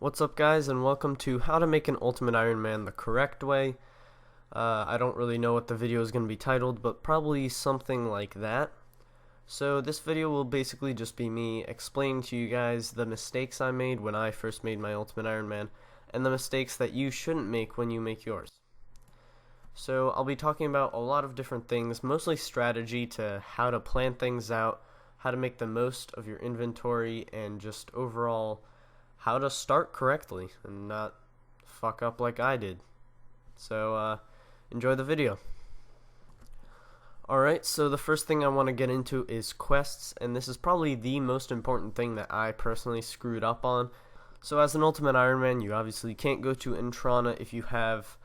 What's up, guys, and welcome to how to make an Ultimate Ironman the correct way. I don't really know what the video is going to be titled, but probably something like that. So this video will basically just be me explaining to you guys the mistakes I made when I first made my Ultimate Ironman, and the mistakes that you shouldn't make when you make yours. So I'll be talking about a lot of different things, mostly strategy to how to plan things out, how to make the most of your inventory, and just overall how to start correctly and not fuck up like I did. So enjoy the video. Alright, so the first thing I want to get into is quests, and this is probably the most important thing that I personally screwed up on. So as an Ultimate Ironman, you obviously can't go to Intrana if you have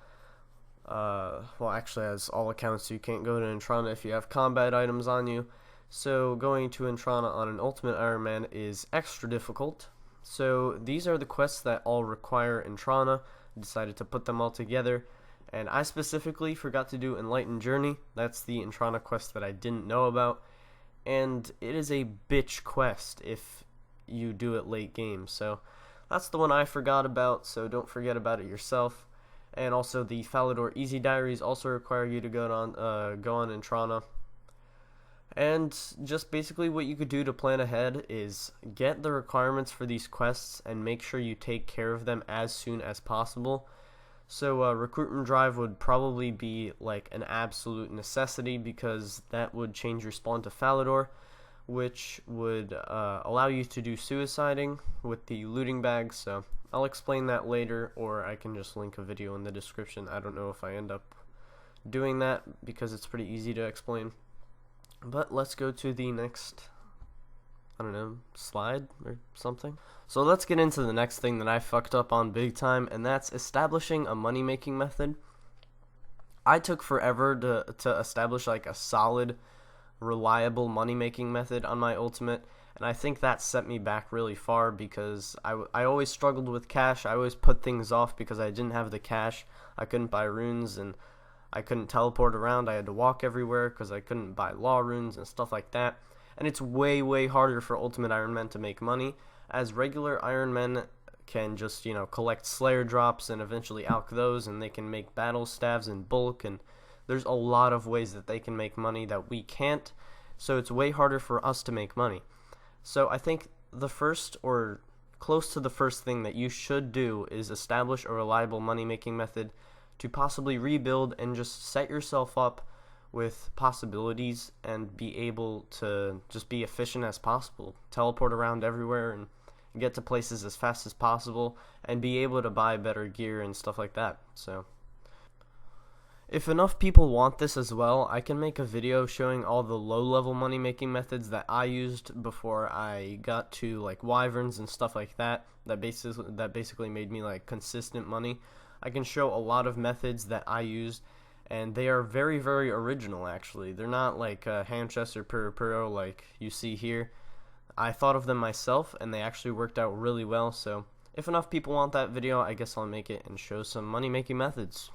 well, actually, as all accounts, you can't go to Intrana if you have combat items on you. So going to Intrana on an Ultimate Ironman is extra difficult. So these are the quests that all require Intrana. I decided to put them all together, and I specifically forgot to do Enlightened Journey. That's the Intrana quest that I didn't know about, and it is a bitch quest if you do it late game. So that's the one I forgot about, so don't forget about it yourself. And also the Falador Easy Diaries also require you to go on Intrana. And just basically what you could do to plan ahead is get the requirements for these quests and make sure you take care of them as soon as possible. So Recruitment Drive would probably be like an absolute necessity, because that would change your spawn to Falador, which would allow you to do suiciding with the looting bags. So I'll explain that later, or I can just link a video in the description. I don't know if I end up doing that because it's pretty easy to explain. But let's go to the next, I don't know, slide or something. So let's get into the next thing that I fucked up on big time, and that's establishing a money-making method. I took forever to establish like a solid, reliable money-making method on my Ultimate, and I think that set me back really far because I always struggled with cash. I always put things off because I didn't have the cash. I couldn't buy runes, and I couldn't teleport around. I had to walk everywhere because I couldn't buy law runes and stuff like that. And it's way, way harder for Ultimate Ironman to make money, as regular Ironmen can just, collect Slayer drops and eventually alch those, and they can make battle staves in bulk, and there's a lot of ways that they can make money that we can't, so it's way harder for us to make money. So I think the first, or close to the first thing that you should do is establish a reliable money-making method to possibly rebuild and just set yourself up with possibilities and be able to just be efficient as possible, teleport around everywhere and get to places as fast as possible, and be able to buy better gear and stuff like that. So if enough people want this as well, I can make a video showing all the low-level money-making methods that I used before I got to like wyverns and stuff like that. That basically made me like consistent money. I can show a lot of methods that I used, and they are very, very original actually. They're not like hand chest or puro like you see here. I thought of them myself, and they actually worked out really well. So if enough people want that video, I guess I'll make it and show some money-making methods.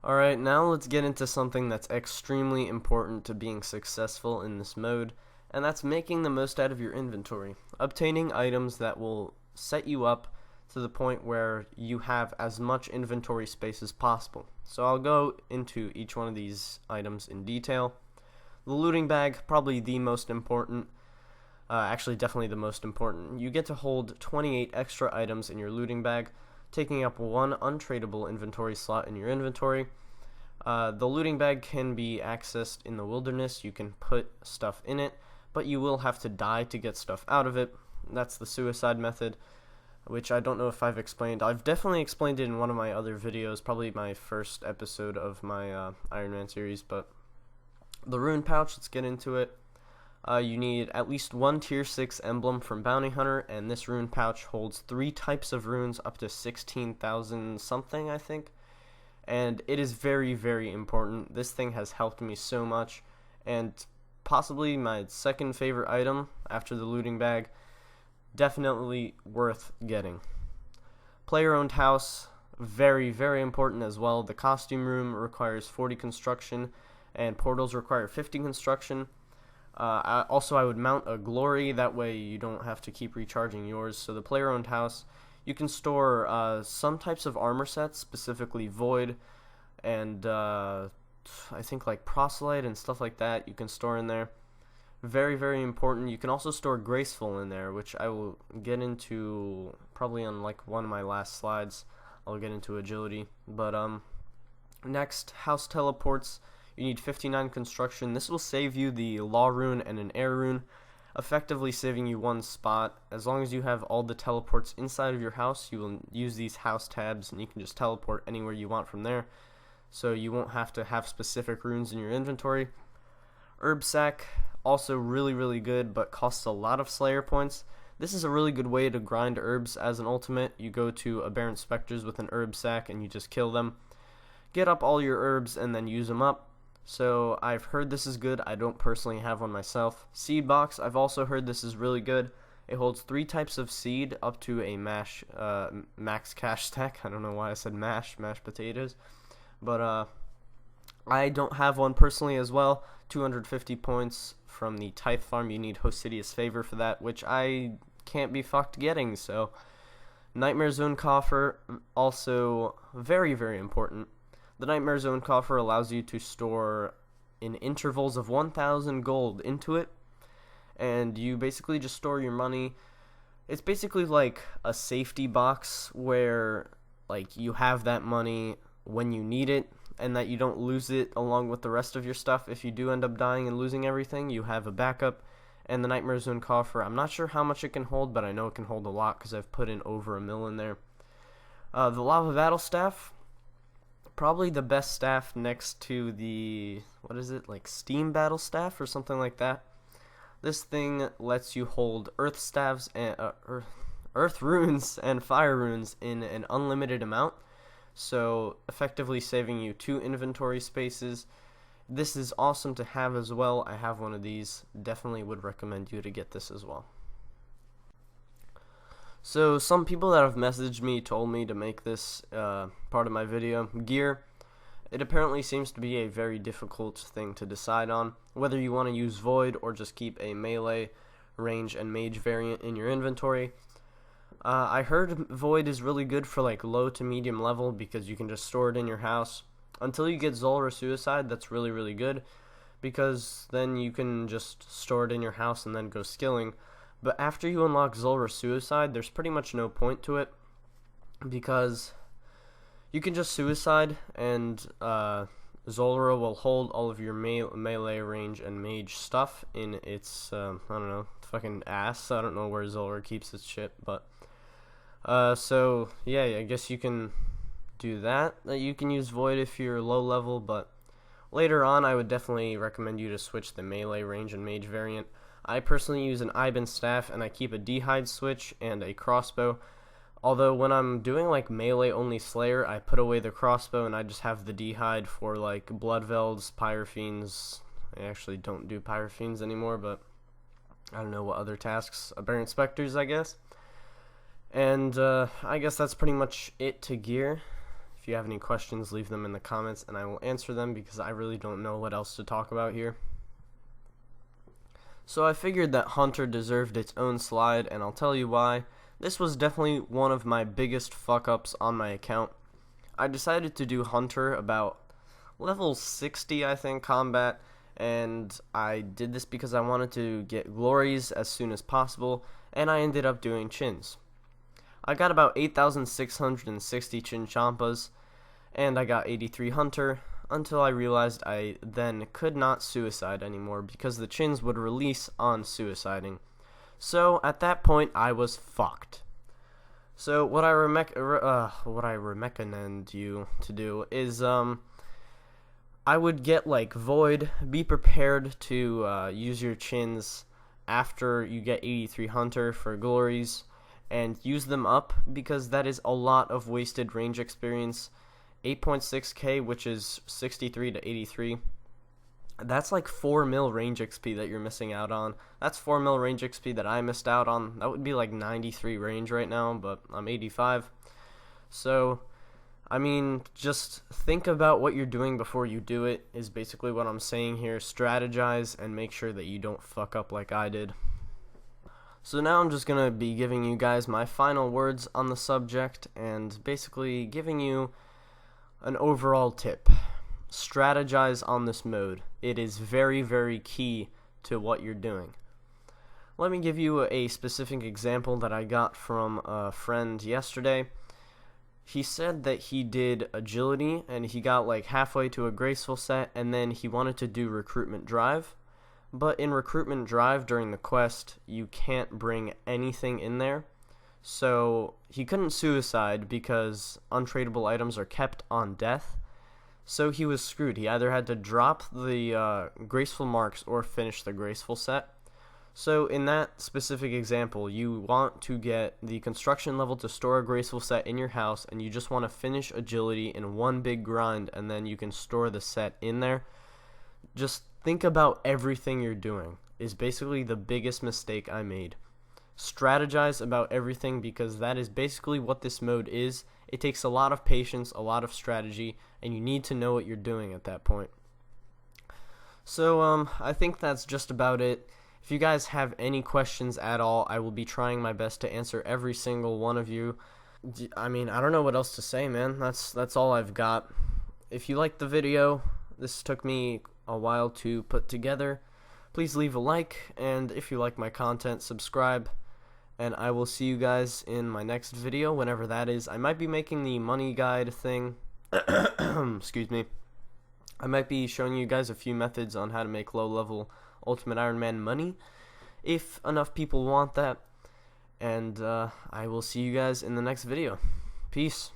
Alright, now let's get into something that's extremely important to being successful in this mode, and that's making the most out of your inventory. Obtaining items that will set you up to the point where you have as much inventory space as possible. So I'll go into each one of these items in detail. The looting bag, probably the most important, actually definitely the most important. You get to hold 28 extra items in your looting bag, taking up one untradeable inventory slot in your inventory. The looting bag can be accessed in the wilderness. You can put stuff in it, but you will have to die to get stuff out of it. That's the suicide method, which I don't know if I've explained. I've definitely explained it in one of my other videos, probably my first episode of my Ironman series. But the rune pouch, let's get into it. You need at least one tier 6 emblem from Bounty Hunter, and this rune pouch holds 3 types of runes up to 16,000 something, I think. And it is very, very important. This thing has helped me so much, and possibly my second favorite item after the looting bag. Definitely worth getting. Player-owned house, very, very important as well. The costume room requires 40 construction, and portals require 50 construction. I would mount a glory, that way you don't have to keep recharging yours. So the player-owned house, you can store some types of armor sets, specifically Void, and I think like Proselyte and stuff like that you can store in there. Very, very important. You can also store Graceful in there, which I will get into probably on like one of my last slides. I'll get into agility. But next, house teleports. You need 59 construction. This will save you the law rune and an air rune, effectively saving you one spot. As long as you have all the teleports inside of your house, you will use these house tabs and you can just teleport anywhere you want from there. So you won't have to have specific runes in your inventory. Herb Sack, also really, really good, but costs a lot of Slayer points. This is a really good way to grind herbs as an ultimate. You go to Aberrant Spectres with an herb sack and you just kill them. Get up all your herbs and then use them up. So I've heard this is good. I don't personally have one myself. Seed box, I've also heard this is really good. It holds 3 types of seed up to a max cash stack. I don't know why I said mashed potatoes. But I don't have one personally as well. 250 points from the Tithe farm. You need Hosidious Favor for that, which I can't be fucked getting. So Nightmare Zone Coffer, also very, very important. The Nightmare Zone Coffer allows you to store in intervals of 1,000 gold into it, and you basically just store your money. It's basically like a safety box where like you have that money when you need it, and that you don't lose it along with the rest of your stuff. If you do end up dying and losing everything, you have a backup. And the Nightmare Zone Coffer, I'm not sure how much it can hold, but I know it can hold a lot because I've put in over 1 mil in there. The Lava Battle Staff, probably the best staff next to the, what is it, like Steam Battle Staff or something like that. This thing lets you hold Earth Staves and Earth Runes and Fire Runes in an unlimited amount, so effectively saving you 2 inventory spaces. This is awesome to have as well. I have one of these. Definitely would recommend you to get this as well. So some people that have messaged me told me to make this part of my video. Gear. It apparently seems to be a very difficult thing to decide on, whether you want to use Void or just keep a melee, range, and mage variant in your inventory. I heard Void is really good for like low to medium level because you can just store it in your house. Until you get Zulrah Suicide, that's really, really good, because then you can just store it in your house and then go skilling. But after you unlock Zulrah Suicide, there's pretty much no point to it, because you can just suicide and Zulrah will hold all of your melee, range, and mage stuff in its, I don't know, fucking ass. I don't know where Zulrah keeps its shit, but so yeah, I guess you can do that. You can use Void if you're low level, but later on I would definitely recommend you to switch the melee, range, and mage variant. I personally use an Iban staff, and I keep a D'hide switch and a crossbow. Although when I'm doing like melee only Slayer, I put away the crossbow and I just have the D'hide for like Bloodvelds, Pyrofiends. I actually don't do Pyrofiends anymore, but I don't know what other tasks. Aberrant Spectres, I guess. And I guess that's pretty much it to gear. If you have any questions, leave them in the comments and I will answer them, because I really don't know what else to talk about here. So I figured that Hunter deserved its own slide, and I'll tell you why. This was definitely one of my biggest fuck-ups on my account. I decided to do Hunter about level 60, I think, combat, and I did this because I wanted to get glories as soon as possible, and I ended up doing chins. I got about 8,660 chin champas, and I got 83 Hunter, until I realized I then could not suicide anymore because the chins would release on suiciding. So at that point I was fucked. So what I recommend you to do is I would get like Void. Be prepared to use your chins after you get 83 Hunter for glories, and use them up, because that is a lot of wasted range experience. 8.6k, which is 63 to 83. That's like 4 mil range XP that you're missing out on. That's 4 mil range XP that I missed out on. That would be like 93 range right now, but I'm 85. So I mean, just think about what you're doing before you do it is basically what I'm saying here. Strategize and make sure that you don't fuck up like I did. So now I'm just going to be giving you guys my final words on the subject and basically giving you an overall tip. Strategize on this mode. It is very, very key to what you're doing. Let me give you a specific example that I got from a friend yesterday. He said that he did agility and he got like halfway to a graceful set and then he wanted to do recruitment drive. But in recruitment drive during the quest, you can't bring anything in there. So he couldn't suicide because untradeable items are kept on death. So he was screwed. He either had to drop the graceful marks or finish the graceful set. So in that specific example, you want to get the construction level to store a graceful set in your house, and you just want to finish agility in one big grind, and then you can store the set in there. Just think about everything you're doing is basically the biggest mistake I made. Strategize about everything because that is basically what this mode is. It takes a lot of patience, a lot of strategy, and you need to know what you're doing at that point. So I think that's just about it. If you guys have any questions at all, I will be trying my best to answer every single one of you. I mean, I don't know what else to say, man. That's all I've got. If you liked the video, this took me a while to put together. Please leave a like, and if you like my content, subscribe. And I will see you guys in my next video, whenever that is. I might be making the money guide thing. Excuse me. I might be showing you guys a few methods on how to make low-level Ultimate Ironman money, if enough people want that. And I will see you guys in the next video. Peace.